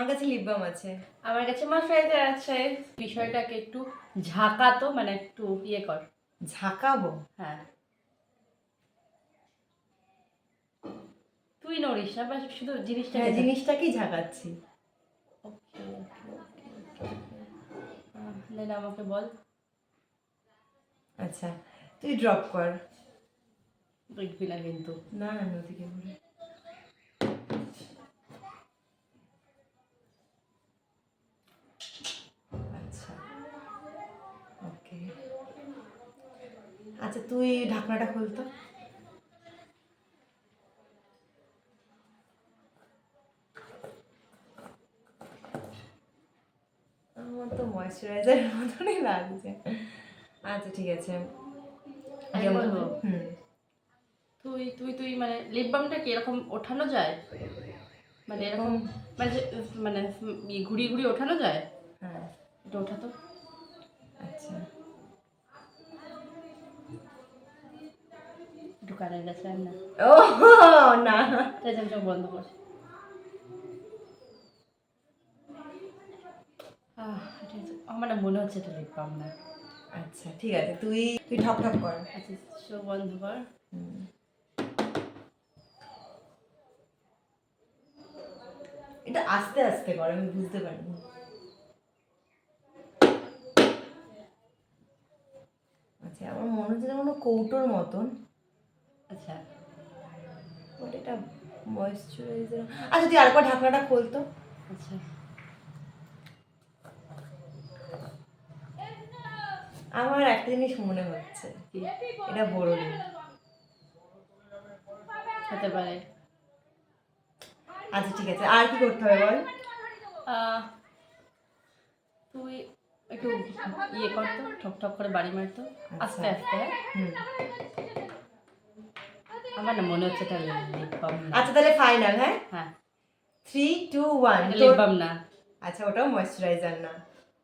আমার কাছে lip balm আছে। আমার কাছে ময়শ্চারাইজার আছে। বিষয়টাকে একটু ঝাঁকাতো, মানে একটু ইয়ে কর। ঝাঁকাবো? হ্যাঁ, তুই নড়িস না, বা শুধু জিনিসটা। হ্যাঁ, জিনিসটাকেই ঝাঁকাচ্ছি। ওকে ওকে ওকে ওকে দেন আমাকে বল। আচ্ছা, তুই ড্রপ কর। দেখবি না কিন্তু। না না, নদীকে বলে। আচ্ছা, ওকে। আচ্ছা, তুই ঢাকনাটা খুলতো। আমার তো ময়শ্চারাইজারের মতনই লাগছে। আচ্ছা, ঠিক আছে। আমি বলবো? হুম। তুই তুই তুই মানে লিপ বামটা কি এরকম ওঠানো যায়? মানে এরকম, মানে মানে ঘুরিয়ে ঘুরিয়ে ওঠানো যায়? হ্যাঁ। এটা ওঠাতো। আচ্ছা। একটু কানের কাছে আন না। ও না, তাই চোখ বন্ধ কর। আমার না মনে হচ্ছে এটা লিপ বাম না। আচ্ছা, ঠিক আছে, তুই তুই ঠক ঠক কর। আচ্ছা, চোখ বন্ধ কর। এটা আস্তে আস্তে কর, আমি বুঝতে পারিনি। আচ্ছা, আমার মনে হচ্ছে যেন কোনো কৌটোর মতন। আচ্ছা বাট এটা ময়েশ্চারাইজার। আচ্ছা, তুই আরেকবার ঢাকনাটা খোলতো। আচ্ছা, আমার একটা জিনিস মনে হচ্ছে, এটা বোরোলিন হতে পারে। আচ্ছা, ঠিক আছে, আর কি করতে হবে বল। তুই একটু ইয়ে করতো, ঠক ঠক করে বাড়ি মারতো আস্তে আস্তে। হুম। আমার না মনে হচ্ছে এটা লিপ বাম না। আচ্ছা, তাহলে ফাইনাল। হ্যাঁ হ্যাঁ, 3, 2, 1। লিপ বাম না। আচ্ছা, ওটাও ময়েশ্চারাইজার না।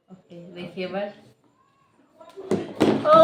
ওকে, দেখি এবার। ও